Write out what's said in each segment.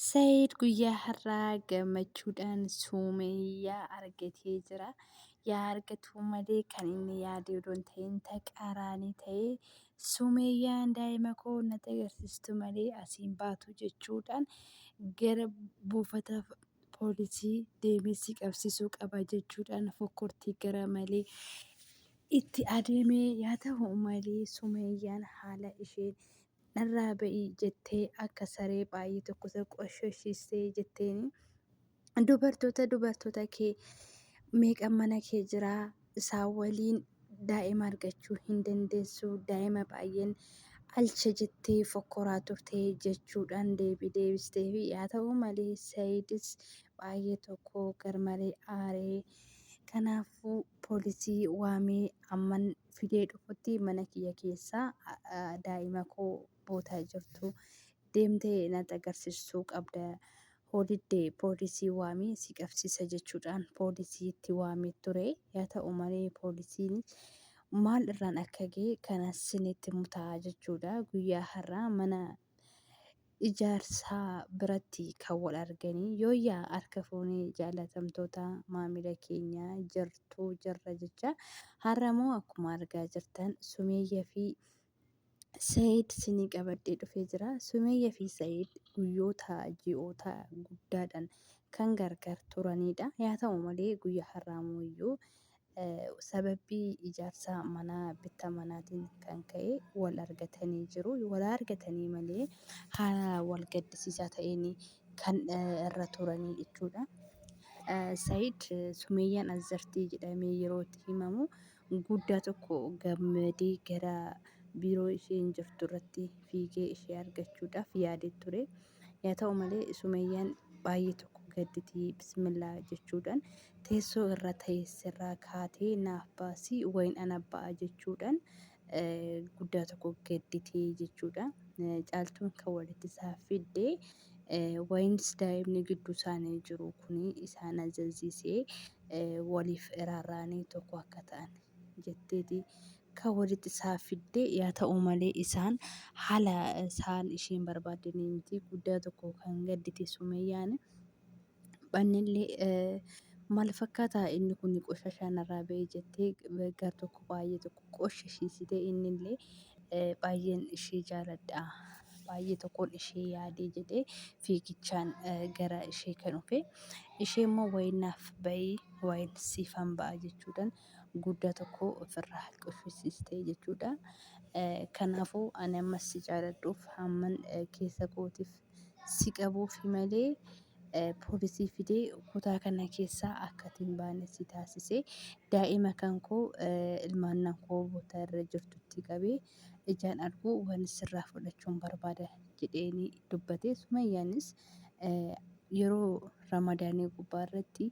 Saayid guyyaa har'aa gammachuudhaan Suumeyyaa argatee jira. Yaa argatu malee kan inni yaade odoo hin ta'in taqaaraanii ta'ee Suumeyyaan daa'ima koo natti agarsiistu malee asiin baatu jechuudhaan gara buufata poolisii deemee si qabsiisuu qaba jechuudhaan fokkortii gara malee itti adeemee yaa ta'u malee Suumeyyaan haala isheen narraa ba'ii jettee akka saree baay'ee tokko qoshashistee jetteeni dubartoota kee meeqa mana kee jiraa isaan waliin daa'ima argachuu hin dandeessu daa'ima baay'een alcha jettee fokkoraa turte jechuudhaan deebistee fi yaa ta'u malee Saayidis baay'ee tokko garmalee aaree kanaafuu poolisii waamee amman fidee dhufutti mana kiyya keessaa daa'ima koo bootaa jirtu deemtee natti agarsiisuu qabda. Holiddee poolisii waamee si qabsiisa jechuudhaan poolisiitti waamee ture. Yaa ta'u malee poolisiin maal irraan akka ga'e kanas isinitti mutaa jechuudha. Guyyaa har'aa mana ijaarsaa biratti kan wal arganii yooyyaa harka fuunee jaalatamtoota maamila keenyaa jirra jecha. Har'amoo akkuma argaa jirtan Sumeeyyaa fi Saayid sinii qabadhee dhufee jira. Sumeeyyaa fi Saayid guyyoota ji'oota guddaadhaan kan gargar turanidha. Yaa ta'u malee guyyaa har'aamoo sababii ijaarsa manaa bitta manaatiin kan ka'e wal argatanii jiru. Wal argatanii malee haala wal gaddisiisaa ta'een kan irra turanii jechuudha. Saayid Sumeeyyaan as jirti jedhamee yeroo itti himamu guddaa tokko gammadee gara biiroo isheen jirtu irratti fiigee ishee argachuudhaaf yaadee ture. Yaa ta'u malee Sumeeyyaan baay'ee tokko gadditii bismillaa jechuudhaan teessoo irra teessirraa kaatee naaf baasii wayin ana ba'a jechuudhaan guddaa tokko gadditee jechuudha. Caaltuun kan walitti isaa fiddee wayinis daa'imni gidduu isaanii jiru kuni isaan ajaa'ibsiisee waliif iraarraanii tokko akka ta'an jetteeti kan walitti isaa fiddee yaa ta'u malee isaan haala isaan isheen barbaadanii miti guddaa tokko kan gaddite Sumeeyyaan bannillee maal fakkaata inni kun qoshashaa narraa ba'e jettee gar tokko baay'ee tokko qoshashiisite innillee baay'een ishee jaaladha. Baay'ee tokkoon ishee yaadee jedhee fiigichaan gara ishee kan dhufe ishee immoo wayinaaf ba'ii wayin siifan ba'a jechuudhaan guddaa tokko ofirraa qoshasiistee jechuudha. Kanaafuu ani ammas si jaaladhuuf hamman keessa kootiif si qabuuf malee poolisii fidee kutaa kana keessaa akka hin baane si taasise. Daa'ima kan koo ilmaan koo bootaa irra jirtutti qabee ijaan arguu waan sirraa fudhachuun barbaada jedheeni dubbate. Sumeeyyaanis yeroo ramadaanii gubbaa irratti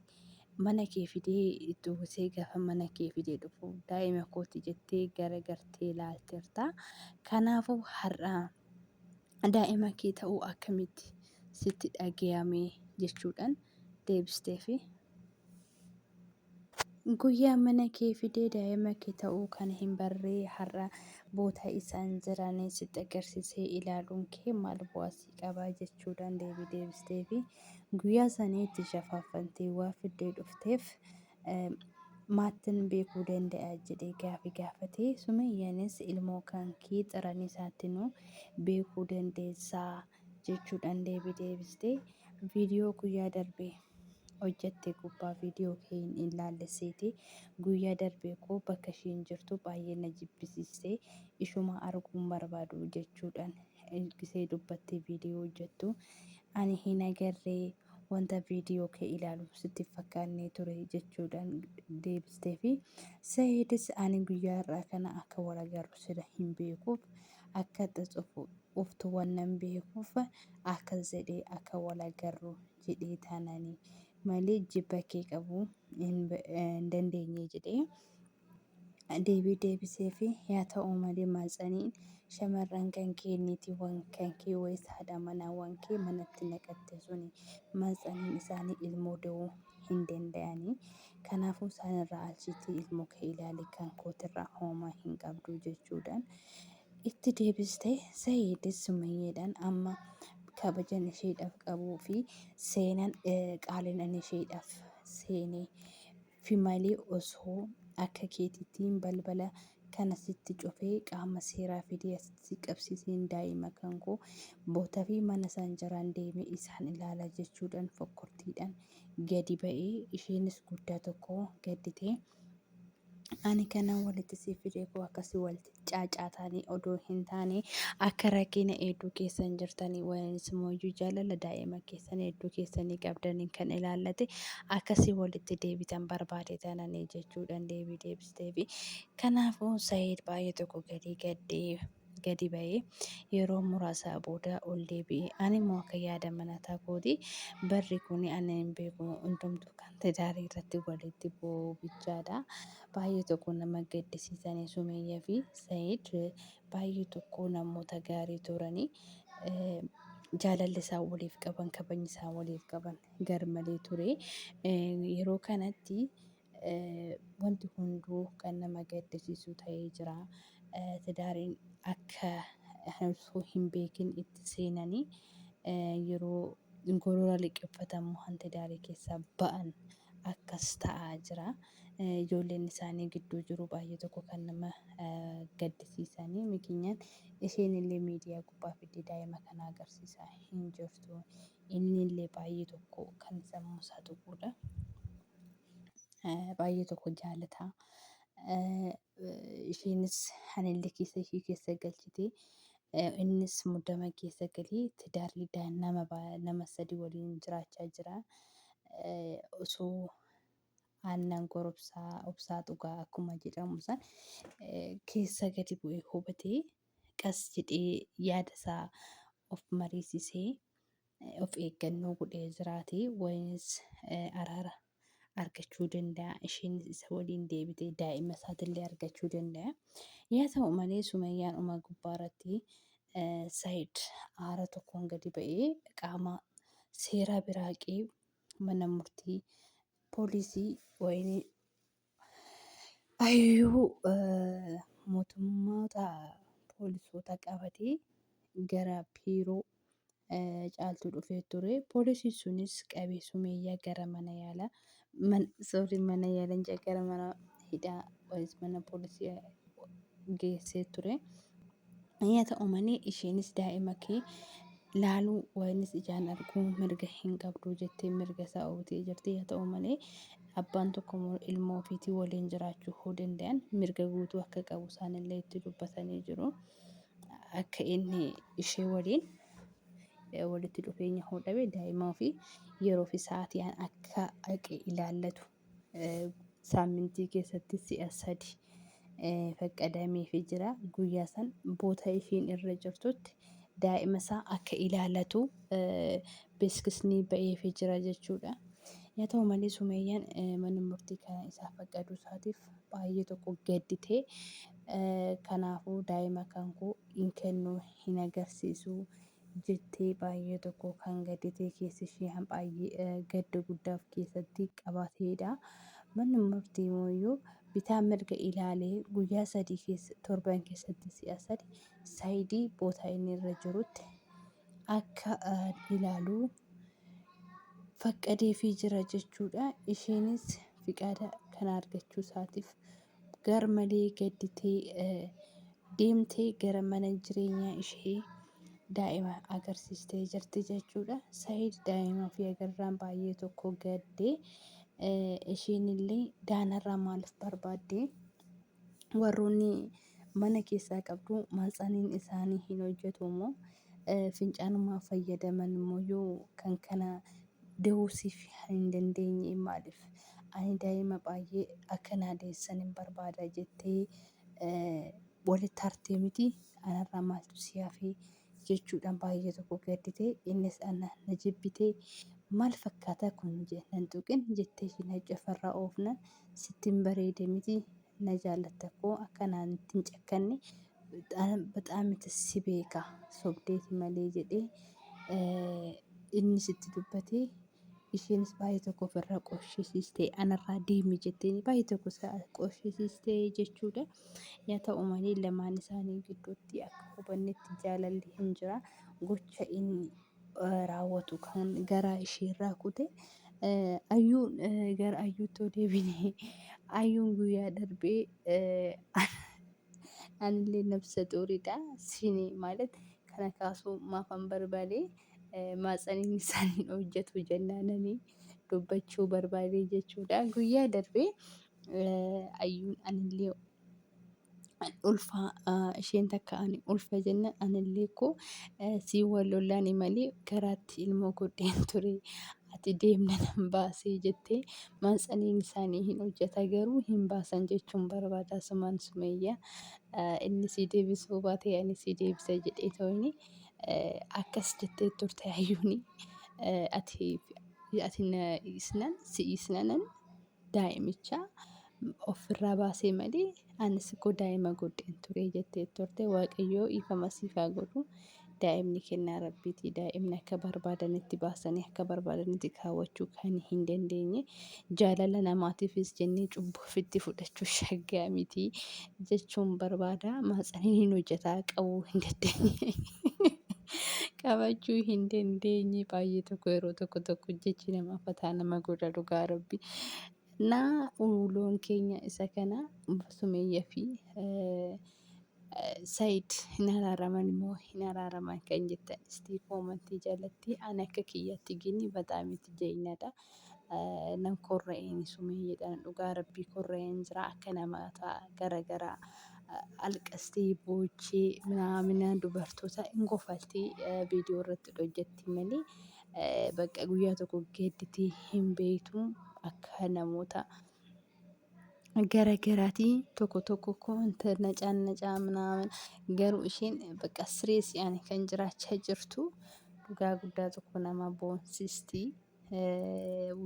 mana kee fidee itti uwwisee gaafa mana kee fidee dhufu daa'ima kooti jettee garagartee ilaalteerta. Kanaafuu har'a daa'ima kee ta'uu akkamitti sitti dhagahame jechuudhaan deebisteefi. Guyyaa mana kee fidee daa'ima kee ta'uu kan hin barree har'a boota isaan jiranii sitti agarsiisee ilaaluun kee maal bu'aa qaba jechuudhaan deebisteefi. Guyyaa saniitti shafaafantee waa fiddee dhufteef maattin beekuu danda'a jedhee gaafatee Sumeeyyaanis ilmoo kan kee xaran isaattinuu beekuu dandeessaa jechuudhaan deebistee viidiyoo guyyaa darbee hojjette gubbaa viidiyoo kee hin ilaalleseeti guyyaa darbee koo bakka isheen jirtu baay'ee na jibbisiistee ishuma arguun barbaadu jechuudhaan gisee dubbattee viidiyoo hojjettu ani hin agarree wanta viidiyoo kee ilaalu sitti fakkaannee ture jechuudhaan deebisteefi. Saayidis ani guyyaa irraa kana akka wal agarru sila hin beekuuf akka uftu wannan beekuuf akkas jedhee akka wal agarru jedhee taananii malee jibba kee qabu hin dandeenye jedhee deebiseefi. Yaa ta'u malee maatsaniin shamarran kan keenyatiiwwan kan kee wayis haadha manaawwan kee manatti naqatte suni maatsaniin isaanii ilmoo da'uu hin danda'anii. Kanaafuu isaanirraa alchiitii ilmoo kee ilaali kan kootirraa hoomaa hin qabdu jechuudhaan itti deebistee. Saayidis Sumeeyyaadhaan amma kabajan isheedhaaf qabuu fi seenan qaalinan isheedhaaf seenee fi malee osoo akka keetittiin balbala kana sitti cufee qaama seeraa fidee asitti qabsiiseen daa'ima kan koo bootaa fi mana isaan jiran deemee isaan ilaala jechuudhaan fokkortiidhaan gadi ba'ee isheenis guddaa tokko gadditee ani kanan walitti si fide koo akkasii walitti caacaatanii odoo hin taane akka rakkina hedduu keessan jirtanii wayinis mooyyuu jaalala daa'ima keessan hedduu keessanii qabdanii kan ilaallate akkasii walitti deebitan barbaade tananii jechuudhaan deebistee fi kanaafuu Sa'iid baay'ee tokko gadi ba'ee yeroo muraasa booda ol deebi'ee ani immoo akka yaada manataa kooti barri kun ani hin beeku hundumtuu kan tidaarii irratti walitti bu'uu bichaadha. Baay'ee tokko nama gaddisiisanii Sumayyaa fi Sa'iid baay'ee tokko namoota gaarii turanii jaalalli isaan waliif qaban kabajni isaan waliif qaban garmalee ture. Yeroo kanatti wanti hunduu kan nama gaddisiisu ta'ee jira. Tidaariin akka osoo hin beekin itti seenanii yeroo gorora liqeeffatamu hanti daarii keessaa ba'an akkas ta'aa jira. Ijoolleen isaanii gidduu jiru baay'ee tokko kan nama gaddisiisanii mikinyaan isheen illee miidiyaa gubbaa fidee daa'ima kana agarsiisaa hin jirtu. Inni illee baay'ee tokko kan sammuu isaa tuquudha. Baay'ee tokko jaalataa. Isheenis hanillee keessa ishee keessa galchitee innis muddama keessa galee tidaarri nama sadii waliin jiraachaa jira. Osoo aannan gorobsaa obsaa dhugaa akkuma jedhamu san keessa gadi bu'ee hubatee qas jedhee yaada isaa of mariisisee of eeggannoo godhee jiraate wayinis araara argachuu danda'a. Isheenis isa waliin deebitee daa'ima isaatillee argachuu danda'a. Yaa ta'u malee Sumayyaan dhuma gubbaa irratti Sa'iid aara tokkoon gadi ba'ee qaama seeraa biraaqee mana murtii poolisii wayinii ayyuu mootummoota poolisoota qabatee gara biiroo caaltuu dhufee ture. Poolisiin sunis qabee Sumayyaa gara mana yaalaa mana yaalan jedha gara mana hidhaa wayis mana poolisii geessee ture. Yaa ta'u malee isheenis daa'ima kee laaluu wayinis ijaan arguu mirga hin qabdu jettee mirga isaa ooltee jirti. Yaa ta'u malee abbaan tokko ilmoo ofiitii waliin jiraachuu danda'an mirga guutuu akka qabu isaanillee itti dubbatanii jiru. Akka inni ishee waliin walitti dhufeenya hodhabe daa'ima ofii yeroo fi sa'aatii akka haqe ilaallatu saamintii keessatti si'a 3 faqqadameefii jira. Guyyaa san boota isheen irra jirtutti daa'ima isaa akka ilaalatu beeksisni ba'eefii jira jechuudha. Yaa ta'u malee Sumayyaan mana murtii kana isaaf faqqaduu isaatiif baay'ee tokko gadditee kanaafuu daa'ima kan koo hin kennuu hin agarsiisu jettee baay'ee tokko kan gadditee keessi ishee baay'ee gadda guddaaf keessatti qabateedha. Manni murtii immoo bitaa mirga ilaalee guyyaa 3 keessa torban keessatti si'a 3 Sa'iid boota inni irra jirutti akka ilaaluu faqqadeefii jira jechuudha. Isheenis fiqaada kana argachuu isaatiif garmalee gadditee deemtee gara mana jireenyaa ishee daa'ima agarsiistee jirti jechuudha. Sa'iid daa'ima ofii agarraan baay'ee tokko gaddee isheenillee daanarraa maaliif barbaaddee warroonni mana keessaa qabdu maatsaniin isaanii hin hojjetu immoo fincaanumaa fayyadaman immoo yoo kan kana deemuusiif hin dandeenye maaliif ani daa'ima baay'ee akka naadeessan hin barbaada jettee walitti hartee miti anarraa maaltu siyaafee jechuudhaan baay'ee tokko gadditee innis ana na jibbitee maal fakkaata kun nan tuqin jettee isheen hajjafarraa oofnan sittiin bareede miti na jaallatta koo akkanaan ittiin cakkanne በጣም ሲቤካ sobdeeti malee jedhee inni sitti dubbatee isheenis baay'ee tokko ofirraa qoshisiistee anarraa deemi jettee baay'ee tokko qoshisiistee jechuudha. Yaa ta'u malee lamaan isaanii gidduutti akka hubannetti jaalalli hin jira. Gocha inni raawwatu kan garaa isheerraa kute ayyuun gara ayyuutti deebinee ayyuun guyyaa darbee anillee nafsa xuuriidha sini ማለት kana kaasuu maafan barbaade maatsaniin isaanii hojjetu jennaananii dubbachuu barbaade jechuudha guyyaa darbee ayyuun anillee ulfa isheen takka ani ulfa jenna anillee ko si wallollaan malee garaatti ilmoo godheen ture ati deemna nan baasee jettee maatsaniin isaanii hin hojjeta garuu hin baasan jechuun barbaada sumaan sumeeyyaa inni si deebisuu baate ani si deebisa jedhee ta'uni akkas jettee turte ayyuuni ati isnanan daa'imicha ofirraa baasee malee anis koo daa'ima godheen ture jettee turte waaqayyoo ifama siif haa godhu daa'imni kennaa rabbiiti daa'imni akka barbaadanitti baasanii akka barbaadanitti kaawwachuu kan hin dandeenye jaalala namaatiifis jennee cubbuu ofitti fudhachuu shaggaa miti jechuun barbaada maatsaniin hin hojjetaa qabuu hin dandeenye. Qabachuu hin dandeenye baay'ee tokko yeroo tokko jechi nama fataa nama godha dhugaa rabbi. Naa loon keenya isa kana sumeeyyaa fi Saayid hin araaraman immoo hin araaraman kan jettan istii koomantii jalatti ani akka kiyyaatti gini bataamitti jeenyadha. Nan korra'een sumeeyyaadhaan dhugaa rabbii korra'een jira akka namoota garaagaraa alqastee boocheeminaamina dubartoota hin gofaltii viidiyoo irratti hojjetti malee bakka guyyaa tokko geedditii hin beektu akka namoota garaagaraatii tokko koonta nacaa minaamin garuu isheen bakka sireesiyaan kan jiraachaa jirtu dhugaa guddaa tokko nama boonsistii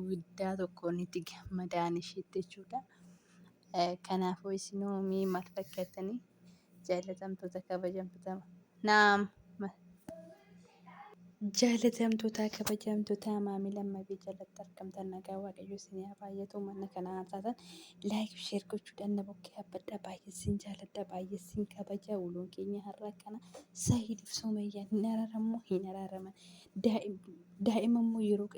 guddaa tokkoon itti gammadaan isheetti jechuudha. Kanaafuu isinoo maal fakkaatanii jaalatamtoota kabajamtoota naam jaalatamtoota kabajamtoota maamila mabii jalatti argamtan nagaa waaqayyo isinii haa baay'atu mana kana haasatan laayik sheer gochuudhaan na bukkee abbadhaa baay'eesin jaaladha baay'eesin kabaja waloon keenya har'a kana Saayidiif Sumeeyyaan hin araaramu hin araaraman daa'imammoo yeroo